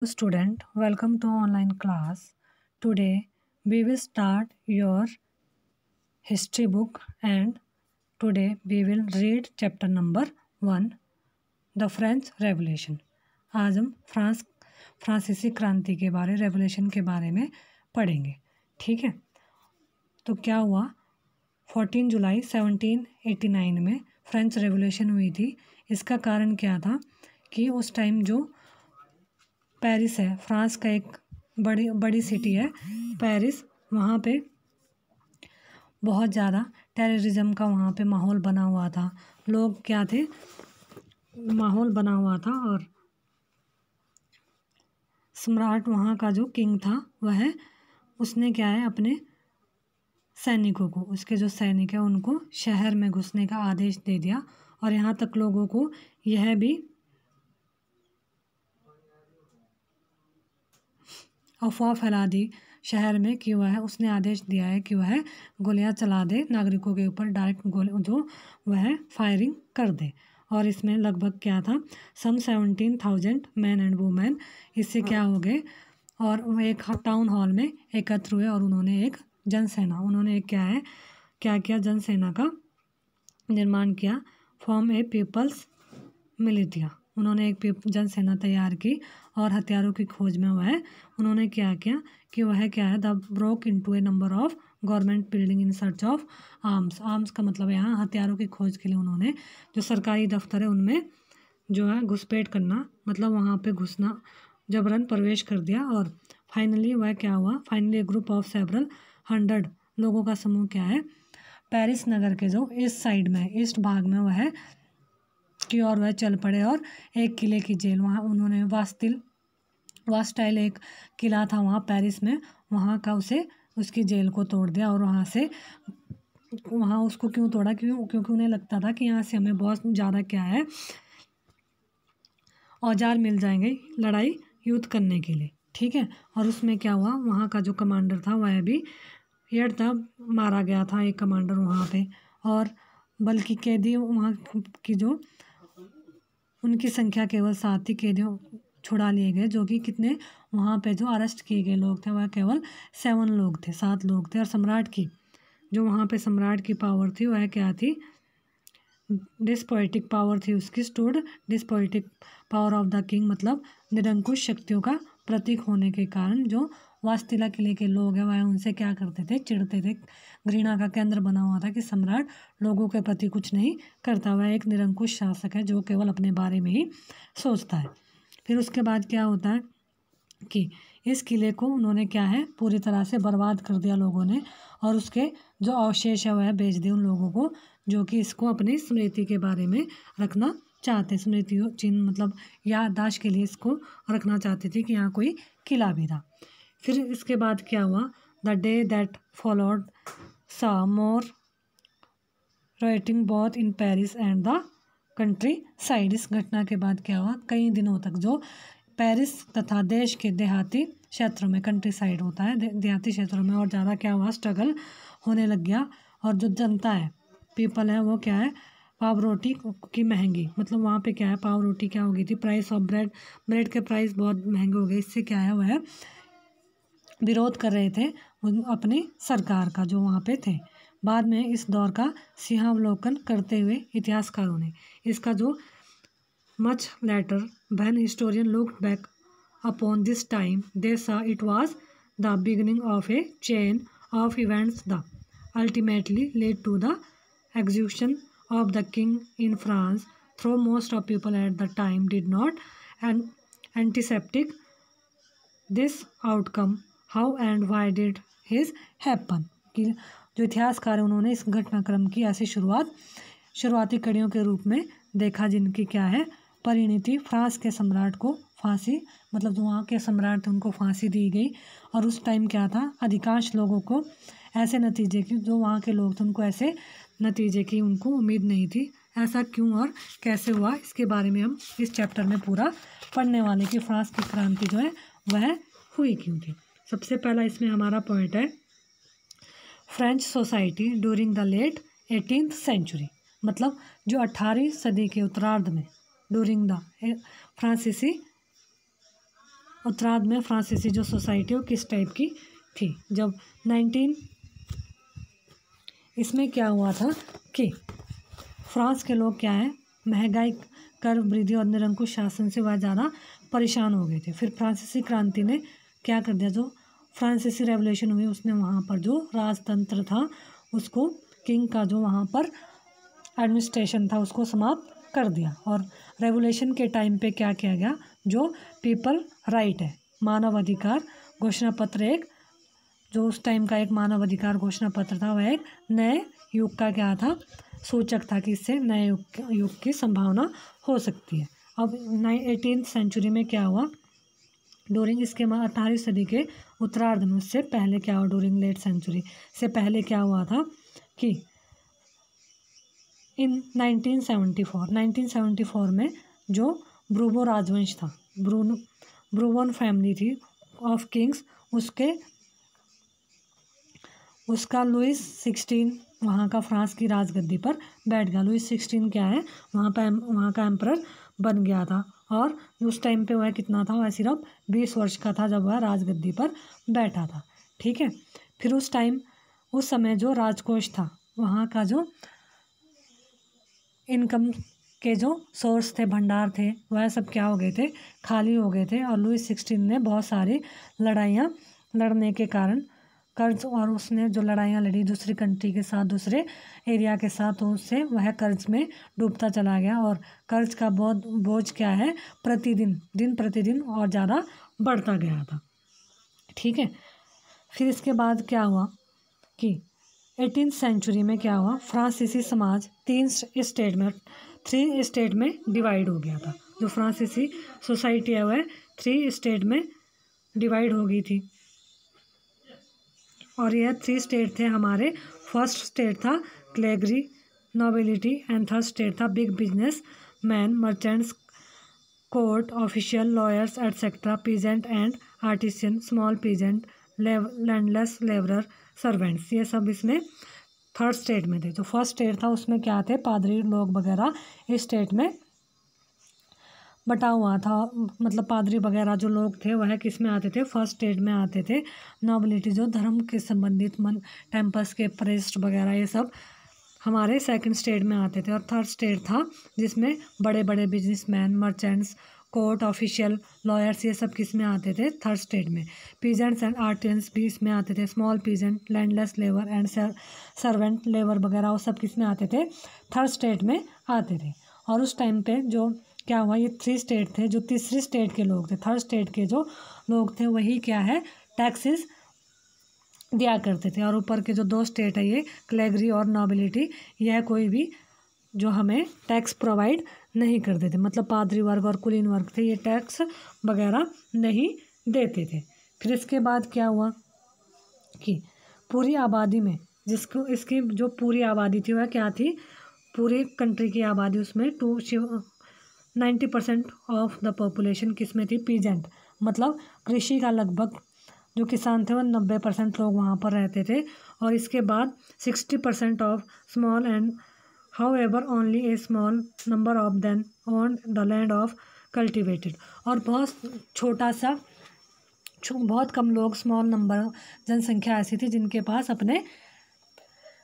Student, welcome to online class. Today we will start your history book and today we will read chapter number 1, The French Revolution. आज हम फ्रांसीसी क्रांति के बारे revolution के बारे में पढ़ेंगे। ठीक है, तो क्या हुआ 14 जुलाई 1789 में फ्रेंच रेवोल्यूशन हुई थी। इसका कारण क्या था कि उस टाइम जो पेरिस है, फ्रांस का एक बड़ी सिटी है पेरिस, वहाँ पे बहुत ज़्यादा टेररिज्म का वहाँ पे माहौल बना हुआ था। लोग क्या थे, माहौल बना हुआ था और सम्राट वहाँ का जो किंग था उसने क्या है अपने सैनिकों को, उसके जो सैनिक है उनको शहर में घुसने का आदेश दे दिया और यहाँ तक लोगों को यह भी अफवाह फैला दी शहर में कि उसने आदेश दिया है कि वह गोलियां चला दे नागरिकों के ऊपर, डायरेक्ट गोली जो वह फायरिंग कर दे। और इसमें लगभग क्या था, सम 17,000 मैन एंड वुमेन इससे क्या हो गए और वह एक टाउन हॉल में एकत्र हुए और उन्होंने एक क्या किया जनसेना का निर्माण किया, फॉर्म ए पीपल्स मिलिटिया। उन्होंने एक जनसेना तैयार की और हथियारों की खोज में उन्होंने क्या किया कि the broke into A number of government building in search of arms का मतलब यहाँ हथियारों की खोज के लिए उन्होंने जो सरकारी दफ्तर है उनमें जो है घुसपैठ करना, मतलब वहाँ पे घुसना, जबरन प्रवेश कर दिया। और finally finally group of several 100 लोगों का समूह क्या है पेरिस नगर के जो ईस्ट भाग में की और वह चल पड़े और एक किले की जेल, वहाँ उन्होंने वास्टाइल एक किला था वहाँ पेरिस में, वहाँ का उसकी जेल को तोड़ दिया। और वहाँ उसको क्यों तोड़ा, क्योंकि उन्हें लगता था कि यहाँ से हमें बहुत ज़्यादा क्या है औजार मिल जाएंगे लड़ाई युद्ध करने के लिए। ठीक है, और उसमें क्या हुआ, वहाँ का जो कमांडर था वह भी मारा गया था, एक कमांडर वहाँ पे। और बल्कि कैदी वहाँ की जो उनकी संख्या केवल 7 ही कैदियों छुड़ा लिए गए, जो कि कितने वहाँ पे जो अरेस्ट किए गए लोग थे वह केवल 7 लोग थे। और वहाँ पे सम्राट की पावर थी वह क्या थी, डिस्पोटिक पावर थी उसकी, stood despotic power of the king, मतलब निरंकुश शक्तियों का प्रतीक होने के कारण जो वास्तिला किले के लोग हैं वह उनसे क्या करते थे, चिढ़ते थे। घृणा का केंद्र बना हुआ था कि सम्राट लोगों के प्रति कुछ नहीं करता, वह एक निरंकुश शासक है जो केवल अपने बारे में ही सोचता है। फिर उसके बाद क्या होता है कि इस किले को उन्होंने क्या है पूरी तरह से बर्बाद कर दिया लोगों ने, और उसके जो अवशेष है वह बेच दिए उन लोगों को जो कि इसको अपनी स्मृति के बारे में रखना चाहते, स्मृति चिन्ह मतलब याददाश्त के लिए इसको रखना चाहते थे कि यहाँ कोई किला भी था। फिर इसके बाद क्या हुआ, the day that followed saw more writing both in Paris and the countryside. इस घटना के बाद क्या हुआ, कई दिनों तक जो पेरिस तथा देश के देहाती क्षेत्रों में, कंट्री साइड होता है देहाती क्षेत्रों में, और ज़्यादा क्या हुआ स्ट्रगल होने लग गया। और जो जनता है, पीपल है, वो क्या है पाव रोटी की महंगी, मतलब वहाँ पे क्या है पाव रोटी क्या हो गई थी, प्राइस ऑफ ब्रेड के प्राइस बहुत महंगे हो गए। इससे क्या है वह विरोध कर रहे थे अपनी सरकार का जो वहाँ पे थे। बाद में इस दौर का सिंहावलोकन करते हुए इतिहासकारों ने इसका जो much later when historian looked back upon this time they saw it was the beginning of a chain of events the ultimately led to the execution of the king in France, though most of people at the time did not anticipate this outcome. How and why did his happen? कि जो इतिहासकार उन्होंने इस घटनाक्रम की ऐसी शुरुआती कड़ियों के रूप में देखा जिनकी क्या है परिणति, फ्रांस के सम्राट को फांसी, मतलब जो वहाँ के सम्राट थे उनको फांसी दी गई। और उस टाइम क्या था, अधिकांश लोगों को ऐसे नतीजे की, जो वहाँ के लोग थे उनको ऐसे नतीजे की उनको उम्मीद नहीं थी। ऐसा क्यों और कैसे हुआ, इसके बारे में हम इस चैप्टर में पूरा पढ़ने वाले कि फ्रांस की क्रांति जो है वह हुई क्यों थी। सबसे पहला इसमें हमारा पॉइंट है French society during the late 18th century, मतलब जो 18वीं सदी के उत्तरार्ध में ड्यूरिंग द फ्रांसीसी उत्तरार्ध में फ्रांसीसी जो सोसाइटी वो किस टाइप की थी। जब 19 इसमें क्या हुआ था कि फ्रांस के लोग क्या है, महंगाई, कर वृद्धि और निरंकुश शासन से वह ज़्यादा परेशान हो गए थे। फिर फ्रांसीसी क्रांति ने क्या कर दिया, जो फ्रांसीसी रेवोल्यूशन हुई उसने वहाँ पर जो राजतंत्र था उसको, किंग का जो वहाँ पर एडमिनिस्ट्रेशन था उसको समाप्त कर दिया। और रेवोल्यूशन के टाइम पे क्या किया गया, जो पीपल राइट है, मानव अधिकार घोषणा पत्र, एक जो उस टाइम का एक मानव अधिकार घोषणा पत्र था, वह एक नए युग का क्या था, सूचक था कि इससे नए युग की संभावना हो सकती है। अब 18th सेंचुरी में क्या हुआ, डूरिंग इसके 18वीं सदी के उत्तरार्ध में, उससे पहले क्या हुआ, डूरिंग लेट सेंचुरी से पहले क्या हुआ था कि इन 1974 में जो ब्रूबो राजवंश था, ब्रूबोन फैमिली थी ऑफ किंग्स, उसका लुइस 16 वहाँ का फ्रांस की राजगद्दी पर बैठ गया। लुइस 16 क्या है, वहाँ का एम्परर बन गया था। और उस टाइम पे वह कितना था, वह सिर्फ 20 वर्ष का था जब वह राजगद्दी पर बैठा था। ठीक है, फिर उस समय जो राजकोष था, वहाँ का जो इनकम के जो सोर्स थे, भंडार थे, वह सब क्या हो गए थे, खाली हो गए थे। और लुइस 16 ने बहुत सारी लड़ाइयाँ लड़ने के कारण कर्ज, और उसने जो लड़ाइयाँ लड़ी दूसरी कंट्री के साथ, दूसरे एरिया के साथ, तो उससे वह कर्ज में डूबता चला गया। और कर्ज का बोझ क्या है, दिन प्रतिदिन और ज़्यादा बढ़ता गया था। ठीक है, फिर इसके बाद क्या हुआ कि 18th सेंचुरी में क्या हुआ, फ्रांसीसी समाज 3 स्टेट में डिवाइड हो गया था। जो फ्रांसीसी सोसाइटी है वह 3 स्टेट में डिवाइड हो गई थी। और यह 3 स्टेट थे हमारे, फर्स्ट स्टेट था क्लेगरी नोबिलिटी, एंड थर्ड स्टेट था big business man, merchants, court official, lawyers etcetera, peasant and artisan, small peasant, landless labourer, servants. ये सब इसमें थर्ड स्टेट में थे। जो फर्स्ट स्टेट था उसमें क्या थे, पादरी लोग वगैरह इस स्टेट में बटा हुआ था। मतलब पादरी वगैरह जो लोग थे वह किस में आते थे, फर्स्ट स्टेट में आते थे। नोबिलिटी जो धर्म के संबंधित टेम्पल्स के प्रेस्ट वगैरह ये सब हमारे सेकंड स्टेट में आते थे। और थर्ड स्टेट था जिसमें बड़े बड़े businessman, merchants, court official, lawyers, ये सब किस में आते थे, थर्ड स्टेट में। पीजेंट्स एंड आर्टिसंस भी इसमें आते थे। Small peasant, landless labour and servant labour वगैरह वो सब किस में आते थे, थर्ड स्टेट में आते थे। और उस टाइम पे जो क्या हुआ, ये 3 स्टेट थे, जो तीसरी स्टेट के लोग थे, थर्ड स्टेट के जो लोग थे वही क्या है, टैक्सेस दिया करते थे। और ऊपर के जो 2 स्टेट है ये क्लेगरी और नोबिलिटी, यह कोई भी जो हमें टैक्स प्रोवाइड नहीं करते थे। मतलब पादरी वर्ग और कुलीन वर्ग थे, ये टैक्स वगैरह नहीं देते थे। फिर इसके बाद क्या हुआ कि पूरी आबादी में जिसको इसकी जो पूरी आबादी थी वह क्या थी, पूरी कंट्री की आबादी उसमें 90% ऑफ द पॉपुलेशन किस में थी, पीजेंट। मतलब कृषि का लगभग जो किसान थे वह 90% लोग वहाँ पर रहते थे। और इसके बाद 60% of small and however only A small number of them on the land of cultivated. और बहुत कम लोग, स्मॉल नंबर जनसंख्या ऐसी थी जिनके पास अपने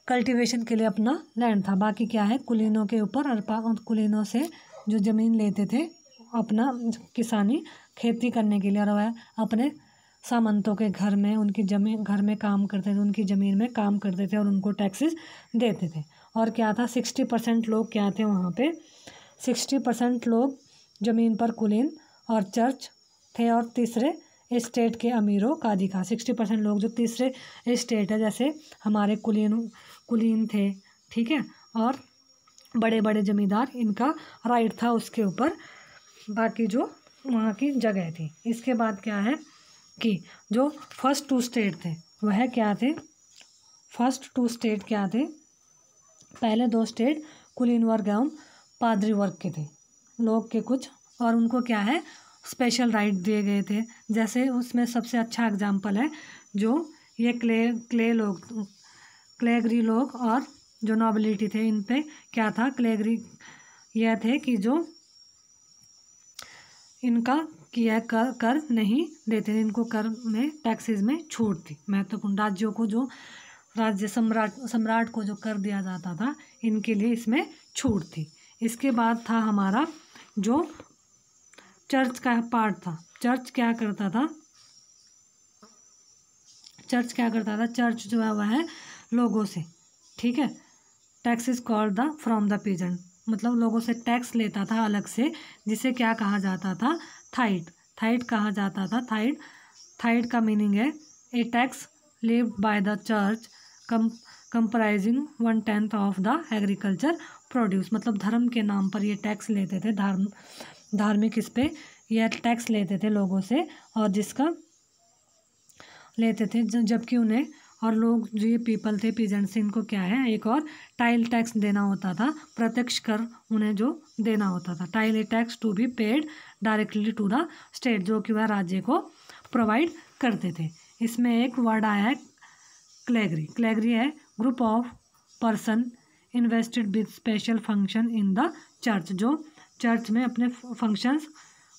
कल्टीवेशन के लिए अपना लैंड था। बाकी क्या है, कुलीनों के ऊपर, और कुलीनों से जो ज़मीन लेते थे अपना किसानी खेती करने के लिए, और वह अपने सामंतों के घर में घर में काम करते थे, उनकी ज़मीन में काम करते थे और उनको टैक्सेस देते थे। और क्या था, 60% लोग क्या थे वहाँ पे, 60% लोग ज़मीन पर कुलीन और चर्च थे। और तीसरे स्टेट के अमीरों का अधिकार, 60% लोग जो तीसरे स्टेट है, जैसे हमारे कुलीन थे, ठीक है, और बड़े बड़े जमींदार, इनका राइट था उसके ऊपर, बाकी जो वहाँ की जगह थी। इसके बाद क्या है कि जो फर्स्ट 2 स्टेट थे वह क्या थे, फर्स्ट 2 स्टेट क्या थे, पहले 2 स्टेट कुलीन वर्ग एवं पादरी वर्ग के थे, लोग के कुछ, और उनको क्या है, स्पेशल राइट दिए गए थे। जैसे उसमें सबसे अच्छा एग्जाम्पल है जो ये क्लेगरी लोग और जो नोबिलिटी थे, इन पे क्या था, क्लेगरी यह थे कि जो इनका कि यह कर नहीं देते थे, इनको कर में टैक्सेस में छूट थी। महत्वपूर्ण राज्यों को जो राज्य सम्राट को जो कर दिया जाता था, इनके लिए इसमें छूट थी। इसके बाद था हमारा जो चर्च का पार्ट था। चर्च क्या करता था, चर्च जो है वह है लोगों से, ठीक है। Taxes called the from the peasant, मतलब लोगों से टैक्स लेता था अलग से, जिसे क्या कहा जाता था, थाइट कहा जाता था। थाइट का मीनिंग है a tax levied by the church comprising 1/10 of the agriculture produce, मतलब धर्म के नाम पर ये टैक्स लेते थे, धार्मिक इस पे यह टैक्स लेते थे लोगों से, और जिसका लेते थे जबकि उन्हें और लोग जो ये पीपल थे पीजेंट से, इनको क्या है एक और टाइल टैक्स देना होता था, प्रत्यक्ष कर उन्हें जो देना होता था। Tithe a tax to be paid directly to the state, जो कि वह राज्य को प्रोवाइड करते थे। इसमें एक वर्ड आया है क्लेगरी है group of person invested with special function in the church, जो चर्च में अपने फंक्शंस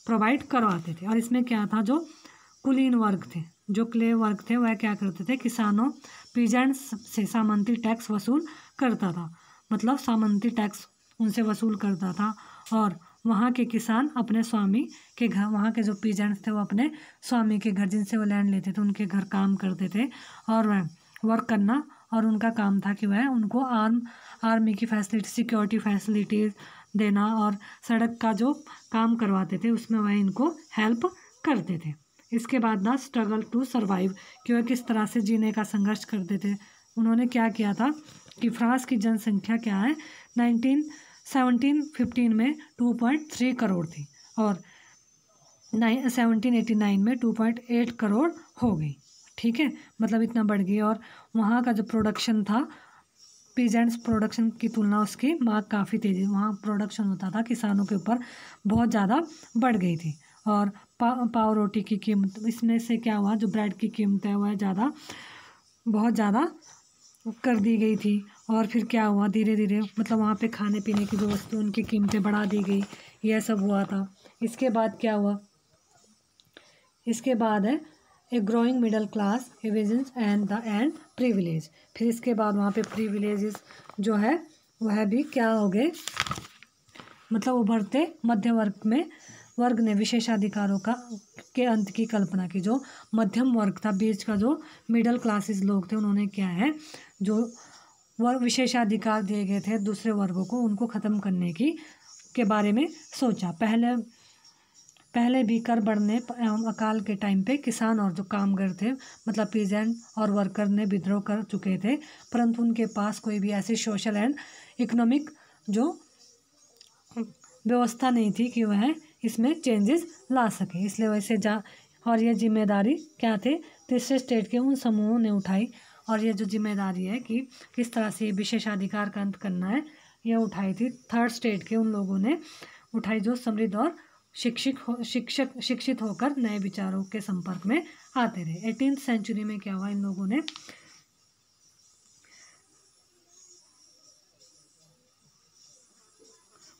प्रोवाइड करवाते थे। और इसमें क्या था, जो कुलीन वर्ग थे, जो क्ले वर्ग थे, वह क्या करते थे, किसानों पीजेंट्स से सामंती टैक्स वसूल करता था, मतलब सामंती टैक्स उनसे वसूल करता था। और वहाँ के किसान अपने स्वामी के घर, वहाँ के जो पीजेंट्स थे वो अपने स्वामी के घर, जिनसे वो लैंड लेते थे, उनके घर काम करते थे, और वह वर्क करना, और उनका काम था कि वह उनको आर्मी की फैसिलिटी, सिक्योरिटी फैसिलिटीज़ देना, और सड़क का जो काम करवाते थे उसमें वह इनको हेल्प करते थे। इसके बाद द स्ट्रगल टू सर्वाइव, कि वह किस तरह से जीने का संघर्ष करते थे। उन्होंने क्या किया था कि फ्रांस की जनसंख्या क्या है 1715 में 2.3 करोड़ थी, और 1789 में 2.8 करोड़ हो गई, ठीक है, मतलब इतना बढ़ गई। और वहाँ का जो प्रोडक्शन था पीजेंट्स प्रोडक्शन की तुलना उसकी मांग काफ़ी तेज़ी, वहाँ प्रोडक्शन होता था किसानों के ऊपर बहुत ज़्यादा बढ़ गई थी। और पाव रोटी की कीमत, इसमें से क्या हुआ, जो ब्रेड की कीमत है वह बहुत ज़्यादा कर दी गई थी। और फिर क्या हुआ, धीरे धीरे मतलब वहाँ पे खाने पीने की जो वस्तु उनकी कीमतें बढ़ा दी गई, यह सब हुआ था। इसके बाद क्या हुआ, इसके बाद है a growing middle class emergence and privilege. फिर इसके बाद वहाँ पे प्रिविलेजेस जो है वह भी क्या हो गए, मतलब उभरते मध्य वर्ग ने विशेषाधिकारों के अंत की कल्पना की। जो मध्यम वर्ग था, बीच का जो मिडल क्लासेस लोग थे, उन्होंने क्या है, जो वर्ग विशेषाधिकार दिए गए थे दूसरे वर्गों को, उनको ख़त्म करने के बारे में सोचा। पहले भी कर बढ़ने एवं अकाल के टाइम पे किसान और जो कामगार थे, मतलब पीजेंट और वर्कर ने विद्रोह कर चुके थे, परंतु उनके पास कोई भी ऐसी सोशल एंड इकोनॉमिक जो व्यवस्था नहीं थी कि वह इसमें चेंजेस ला सके। इसलिए वैसे और यह जिम्मेदारी क्या थे, तीसरे स्टेट के उन समूहों ने उठाई। और ये जो जिम्मेदारी है कि किस तरह से विशेषाधिकार का अंत करना है, यह उठाई थी थर्ड स्टेट के उन लोगों ने उठाई, जो समृद्ध और शिक्षित होकर नए विचारों के संपर्क में आते रहे। 18वीं सेंचुरी में क्या हुआ, इन लोगों ने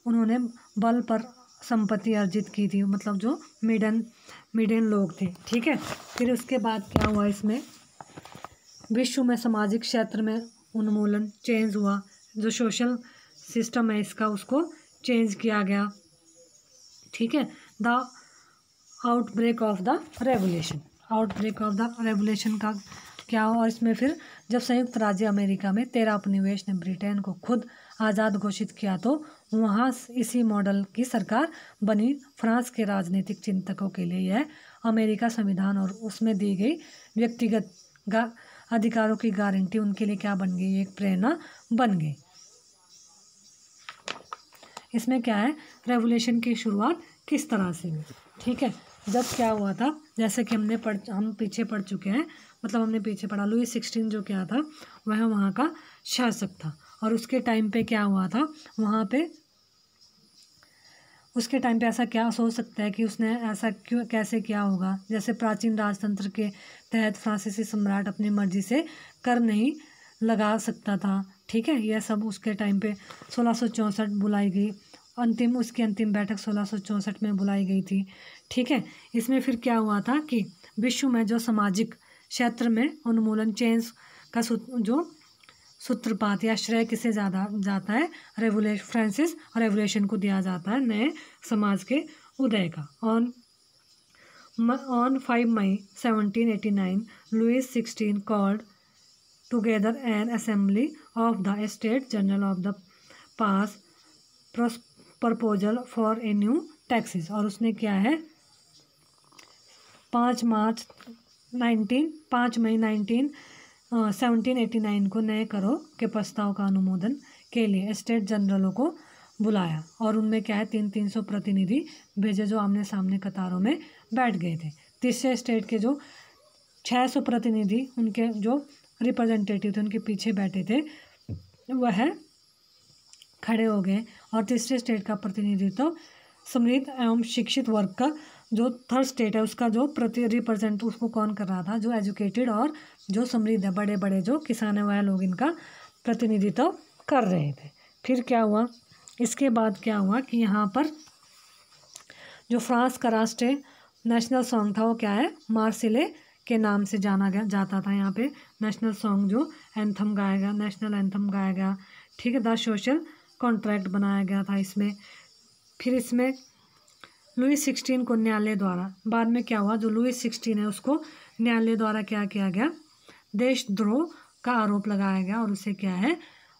उन्होंने बल पर संपत्ति अर्जित की थी, मतलब जो मिडन लोग थे, ठीक है। फिर उसके बाद क्या हुआ, इसमें विश्व में सामाजिक क्षेत्र में उन्मूलन चेंज हुआ, जो सोशल सिस्टम है इसका उसको चेंज किया गया, ठीक है। The outbreak of the revolution का क्या हुआ, और इसमें फिर जब संयुक्त राज्य अमेरिका में 13 उपनिवेश ने ब्रिटेन को खुद आज़ाद घोषित किया, तो वहाँ इसी मॉडल की सरकार बनी। फ्रांस के राजनीतिक चिंतकों के लिए यह अमेरिका संविधान और उसमें दी गई व्यक्तिगत अधिकारों की गारंटी उनके लिए क्या बन गई, एक प्रेरणा बन गई। इसमें क्या है, रेवोल्यूशन की शुरुआत किस तरह से हुई, ठीक है। जब क्या हुआ था, जैसे कि हम पीछे पढ़ चुके हैं, मतलब हमने पीछे पढ़ा, लुई 16 जो क्या था, वह वहाँ का शासक था। और उसके टाइम पे क्या हुआ था, वहाँ पे उसके टाइम पे ऐसा क्या सोच सकता है कि उसने ऐसा क्यों कैसे किया होगा। जैसे प्राचीन राजतंत्र के तहत फ्रांसीसी सम्राट अपनी मर्जी से कर नहीं लगा सकता था, ठीक है। यह सब उसके टाइम पे 1664 बुलाई गई उसकी अंतिम बैठक 1664 में बुलाई गई थी। ठीक है, इसमें फिर क्या हुआ था कि विश्व में जो सामाजिक क्षेत्र में उन्मूलन चेंज का जो सूत्रपात या श्रेय किसे ज़्यादा जाता है, फ्रांसिस रेवोल्यूशन को दिया जाता है, नए समाज के उदय का। On 5 May 1789 Louis 16 called together an assembly of the state general of the pass proposal for a new taxes. और उसने क्या है 5 मई 1789 को नए करों के प्रस्ताव का अनुमोदन के लिए स्टेट जनरलों को बुलाया और उनमें क्या है 300 प्रतिनिधि भेजे जो आमने सामने कतारों में बैठ गए थे। तीसरे स्टेट के जो 600 प्रतिनिधि उनके जो रिप्रेजेंटेटिव थे उनके पीछे बैठे थे वह खड़े हो गए और तीसरे स्टेट का प्रतिनिधित्व समृद्ध एवं शिक्षित वर्ग का जो थर्ड स्टेट है उसका जो रिप्रेजेंट उसको कौन कर रहा था, जो एजुकेटेड और जो समृद्ध है, बड़े बड़े जो किसान है वह लोग इनका प्रतिनिधित्व कर रहे थे। फिर क्या हुआ, इसके बाद क्या हुआ कि यहाँ पर जो फ्रांस का राष्ट्रीय नेशनल सॉन्ग था वो क्या है, मार्सिले के नाम से जाना जाता था। यहाँ पे नेशनल सॉन्ग जो एंथम गाया गया, नेशनल एंथम गाया गया। ठीक है, द सोशल कॉन्ट्रैक्ट बनाया गया था इसमें। फिर इसमें लुइस 16 को न्यायालय द्वारा, बाद में क्या हुआ, जो लुइस 16 है उसको न्यायालय द्वारा क्या किया गया, देशद्रोह का आरोप लगाया गया और उसे क्या है,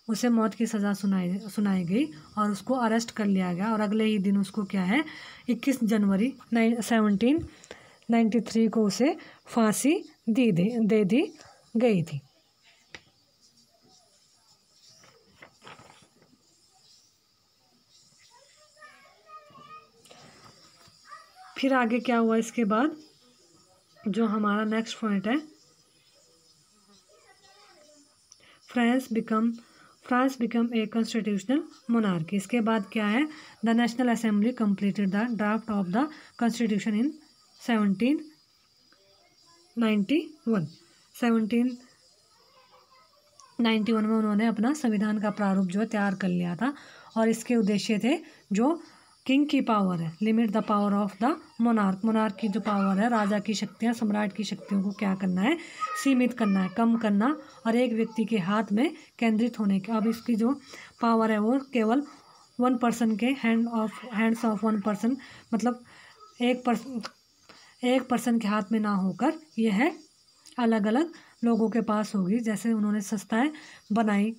उसे मौत की सज़ा सुनाई गई और उसको अरेस्ट कर लिया गया। और अगले ही दिन उसको क्या है 21 जनवरी 1793 को उसे फांसी दे दी गई थी। फिर आगे क्या हुआ, इसके बाद जो हमारा नेक्स्ट पॉइंट है, France become a constitutional monarchy. इसके बाद क्या है, the national assembly completed the draft of the constitution in 1791। 1791 में उन्होंने अपना संविधान का प्रारूप जो है तैयार कर लिया था और इसके उद्देश्य थे जो किंग की पावर है, limit the power of the monarch की जो पावर है, राजा की शक्तियाँ, सम्राट की शक्तियों को क्या करना है, सीमित करना है, कम करना और एक व्यक्ति के हाथ में केंद्रित होने के। अब इसकी जो पावर है वो केवल 1 पर्सन के हैंड्स ऑफ 1 पर्सन, मतलब एक पर्सन के हाथ में ना होकर यह अलग अलग लोगों के पास होगी। जैसे उन्होंने संस्थाएं बनाई,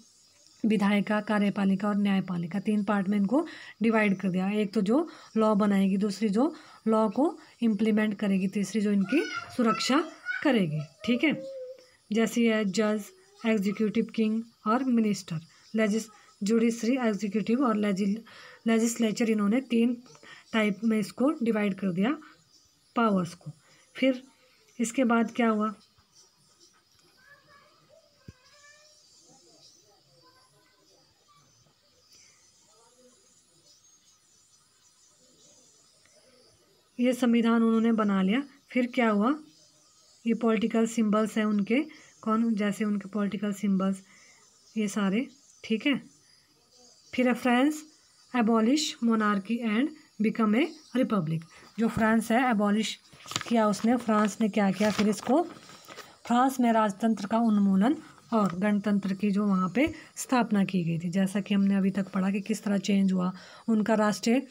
विधायिका, कार्यपालिका और न्यायपालिका, 3 पार्ट में इनको डिवाइड कर दिया। एक तो जो लॉ बनाएगी, दूसरी जो लॉ को इम्प्लीमेंट करेगी, तीसरी जो इनकी सुरक्षा करेगी। ठीक है, जैसे है जज, एग्जीक्यूटिव, किंग और मिनिस्टर, जुडिशरी, एग्जीक्यूटिव और लेजिस्लेचर, इन्होंने 3 टाइप में इसको डिवाइड कर दिया पावर्स को। फिर इसके बाद क्या हुआ, ये संविधान उन्होंने बना लिया। फिर क्या हुआ, ये पॉलिटिकल सिंबल्स हैं उनके, कौन, जैसे उनके पॉलिटिकल सिंबल्स ये सारे। ठीक है, फिर France abolish monarchy and become a Republic. जो फ्रांस है एबॉलिश किया उसने, फ्रांस ने क्या किया, फिर इसको फ्रांस में राजतंत्र का उन्मूलन और गणतंत्र की जो वहाँ पे स्थापना की गई थी। जैसा कि हमने अभी तक पढ़ा कि किस तरह चेंज हुआ, उनका राष्ट्रीय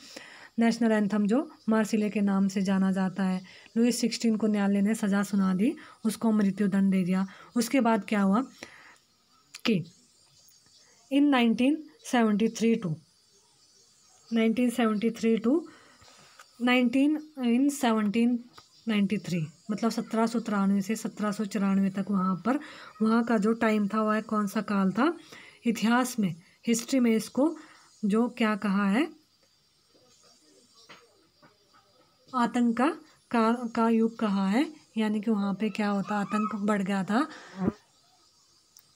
नेशनल एंथम जो मार्सिले के नाम से जाना जाता है। लुइस 16 को न्यायालय ने सज़ा सुना दी, उसको मृत्युदंड दे दिया। उसके बाद क्या हुआ कि इन 1793 टू 1793 मतलब 1793 से 1794 तक वहाँ का जो टाइम था वह कौन सा काल था, इतिहास में, हिस्ट्री में इसको जो क्या कहा है, आतंक का युग कहा है। यानी कि वहाँ पे क्या होता, आतंक बढ़ गया था,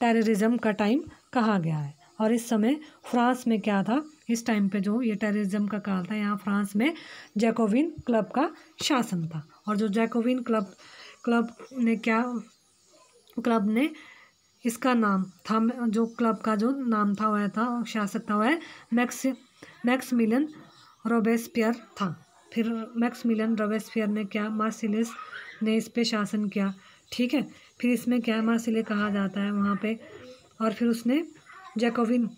टेररिज्म का टाइम कहा गया है। और इस समय फ्रांस में क्या था, इस टाइम पे जो ये टेररिज्म का काल था, यहाँ फ्रांस में जैकोबिन क्लब का शासन था। और जो जैकोबिन क्लब ने इसका नाम था, जो क्लब का जो नाम था वह था, शासक था वह मैक्सिमिलियन रोबेस्पियर था। फिर मैक्सिमिलियन रोबेस्पियर ने क्या, मार्सिलियस ने इस पे शासन किया, ठीक है। फिर इसमें क्या है, मार्सिले कहा जाता है वहाँ पे। और फिर उसने जैकोबिन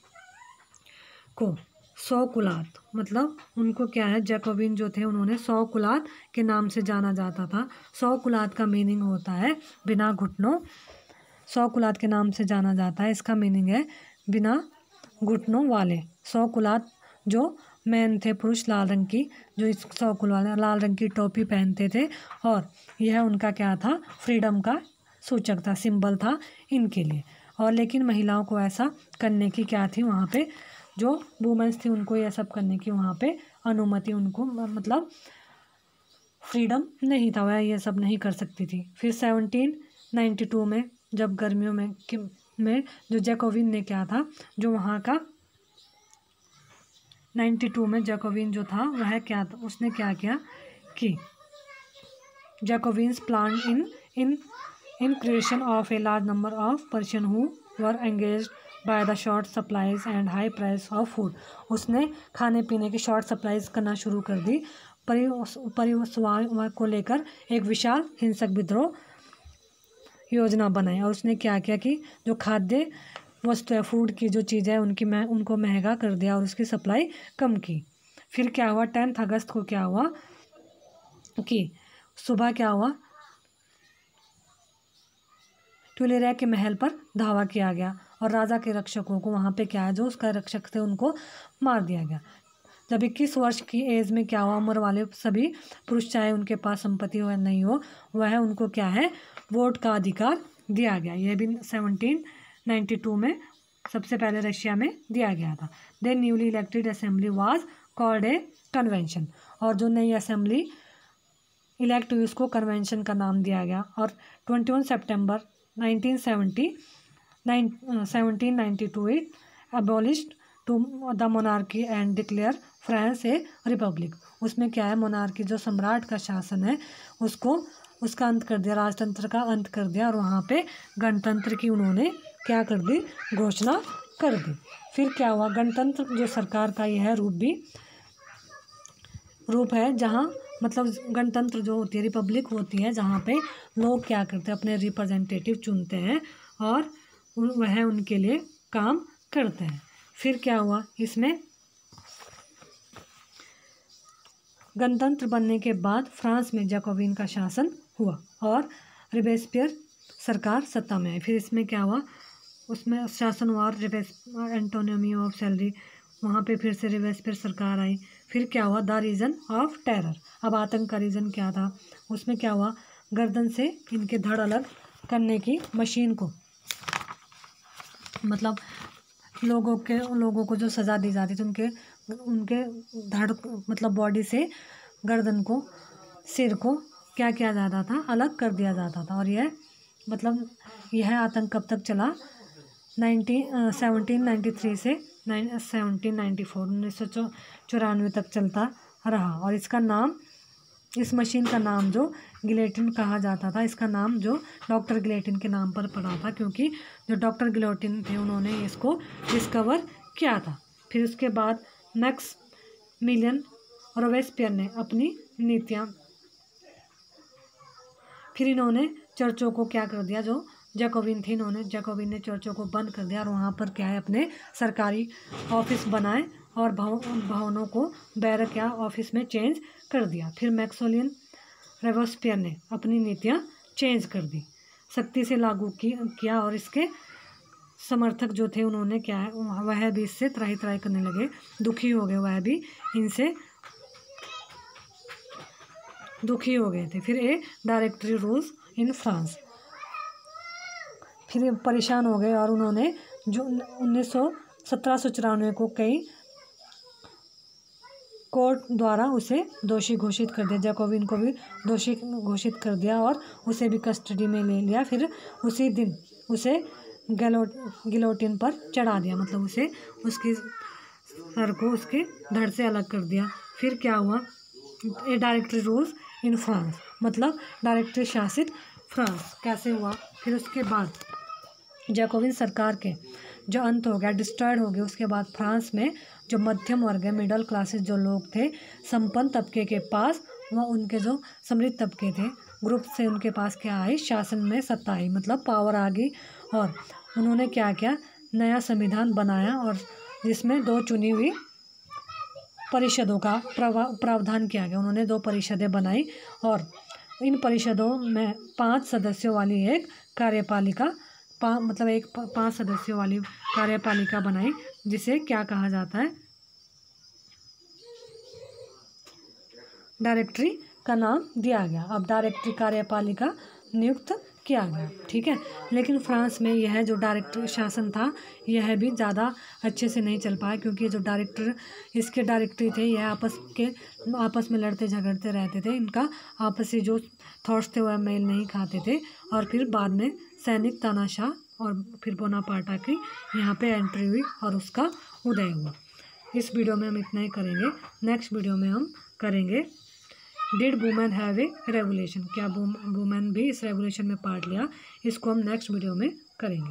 को 100 कुलात, मतलब उनको क्या है, जैकोबिन जो थे उन्होंने 100 कुलात के नाम से जाना जाता था। 100 कुलात का मीनिंग होता है बिना घुटनों। 100 कुलात के नाम से जाना जाता है, इसका मीनिंग है बिना घुटनों वाले। 100 कुलात जो मैन थे, पुरुष, लाल रंग की, जो इस 100 कुलात लाल रंग की टोपी पहनते थे, और यह उनका क्या था, फ्रीडम का सूचक था, सिंबल था इनके लिए। और लेकिन महिलाओं को ऐसा करने की क्या थी, वहाँ पे जो वुमेन्स थी उनको ये सब करने की वहाँ पे अनुमति, उनको मतलब फ्रीडम नहीं था, वह ये सब नहीं कर सकती थी। फिर 1792 में जब गर्मियों में जो जैकोबिन ने क्या था, जो वहाँ का 92 में जैकोबिन जो था वह क्या था, उसने क्या किया कि Jacobins plan in creation of a large number of person who were engaged by the short supplies and high price of food. उसने खाने पीने की शॉर्ट सप्लाईज करना शुरू कर दी, परिवहन को लेकर एक विशाल हिंसक विद्रोह योजना बनाई। और उसने क्या किया कि जो खाद्य वस्तु है, फूड की जो चीज़ें उनको महंगा कर दिया और उसकी सप्लाई कम की। फिर क्या हुआ, 10 अगस्त को क्या हुआ कि सुबह क्या हुआ, ट्यूलेरिया के महल पर धावा किया गया और राजा के रक्षकों को वहाँ पे क्या है, जो उसका रक्षक थे उनको मार दिया गया। जब 21 वर्ष की एज में क्या हुआ, उम्र वाले सभी पुरुष, चाहे उनके पास संपत्ति हो या नहीं हो, वह उनको क्या है, वोट का अधिकार दिया गया। यह भी 1792 में सबसे पहले रशिया में दिया गया था। Then newly elected assembly was called a convention. और जो नई असेंबली इलेक्ट हुई उसको कन्वेंशन का नाम दिया गया। और 21 सितंबर 1792 it abolished to the monarchy and declare France a republic. उसमें क्या है, मोनार्की जो सम्राट का शासन है उसका अंत कर दिया, राजतंत्र का अंत कर दिया, और वहाँ पे गणतंत्र की उन्होंने क्या कर दी, घोषणा कर दी। फिर क्या हुआ, गणतंत्र जो सरकार का यह रूप है जहाँ मतलब गणतंत्र जो होती है, रिपब्लिक होती है, जहाँ पे लोग क्या करते हैं, अपने रिप्रेजेंटेटिव चुनते हैं और वह उनके लिए काम करते हैं। फिर क्या हुआ, इसमें गणतंत्र बनने के बाद फ्रांस में जैकोबिन का शासन हुआ और रिबेस्पियर सरकार सत्ता में आई। फिर इसमें क्या हुआ, उसमें शासन हुआ और एंटोनिमी ऑफ सैलरी, वहाँ पे फिर से रिबेस्पियर सरकार आई। फिर क्या हुआ, द रीजन ऑफ टेरर। अब आतंक का रीज़न क्या था, उसमें क्या हुआ, गर्दन से इनके धड़ अलग करने की मशीन को, मतलब लोगों को जो सज़ा दी जाती थी, उनके धड़ मतलब बॉडी से गर्दन को, सिर को क्या किया जाता था, अलग कर दिया जाता था। और यह आतंक कब तक चला, 1793 से 1794 1994 तक चलता रहा। और इसका नाम, इस मशीन का नाम जो गिलेटिन कहा जाता था, इसका नाम जो डॉक्टर गिलेटिन के नाम पर पड़ा था, क्योंकि जो डॉक्टर गिलेटिन थे उन्होंने इसको डिस्कवर किया था। फिर उसके बाद मैक्सिमिलियन रोबेस्पियर ने अपनी नीतियाँ, फिर इन्होंने चर्चों को क्या कर दिया, जो जैकोबिन ने चर्चों को बंद कर दिया और वहाँ पर क्या है, अपने सरकारी ऑफिस बनाए और भवनों को बैरक या ऑफिस में चेंज कर दिया। फिर मैक्सिमिलियन रोबेस्पियर ने अपनी नीतियाँ चेंज कर दी, सख्ती से लागू किया और इसके समर्थक जो थे उन्होंने क्या है, वह भी इससे त्राही करने लगे, दुखी हो गए, वह भी इनसे दुखी हो गए थे। फिर ए डायरेक्टरी रूल्स इन फ्रांस, फिर परेशान हो गए और उन्होंने जो 1794 को कई कोर्ट द्वारा उसे दोषी घोषित कर दिया, जैकोबिन को भी दोषी घोषित कर दिया और उसे भी कस्टडी में ले लिया। फिर उसी दिन उसे गिलोटिन पर चढ़ा दिया, मतलब उसे उसके सर को उसके धड़ से अलग कर दिया। फिर क्या हुआ, ए डायरेक्टरी रूल्स इन फ्रांस, मतलब डायरेक्टरी शासित फ्रांस कैसे हुआ। फिर उसके बाद जैकोबिन सरकार के जो अंत हो गया, डिस्ट्रॉयड हो गया, उसके बाद फ्रांस में जो मध्यम वर्ग है, मिडिल क्लासेस जो लोग थे, संपन्न तबके के पास व उनके जो समृद्ध तबके थे ग्रुप से उनके पास क्या आई, शासन में सत्ता आई, मतलब पावर आ गई। और उन्होंने क्या किया, नया संविधान बनाया और जिसमें 2 चुनी हुई परिषदों का प्रावधान किया गया। उन्होंने 2 परिषदें बनाई और इन परिषदों में 5 सदस्यों वाली एक कार्यपालिका मतलब 5 सदस्यों वाली कार्यपालिका बनाई, जिसे क्या कहा जाता है, डायरेक्टरी का नाम दिया गया। अब डायरेक्टरी कार्यपालिका नियुक्त किया गया, ठीक है। लेकिन फ्रांस में यह जो डायरेक्टर शासन था यह भी ज़्यादा अच्छे से नहीं चल पाया, क्योंकि जो इसके डायरेक्टरी थे यह आपस में लड़ते झगड़ते रहते थे। इनका आपसी जो थॉट्स थे वह मेल नहीं खाते थे। और फिर बाद में सैनिक तानाशाह और फिर बोनापार्टा की यहाँ पे एंट्री हुई और उसका उदय हुआ। इस वीडियो में हम इतना ही करेंगे। नेक्स्ट वीडियो में हम करेंगे did women have a revolution, क्या वुमेन भी इस रेवोल्यूशन में पार्ट लिया, इसको हम नेक्स्ट वीडियो में करेंगे।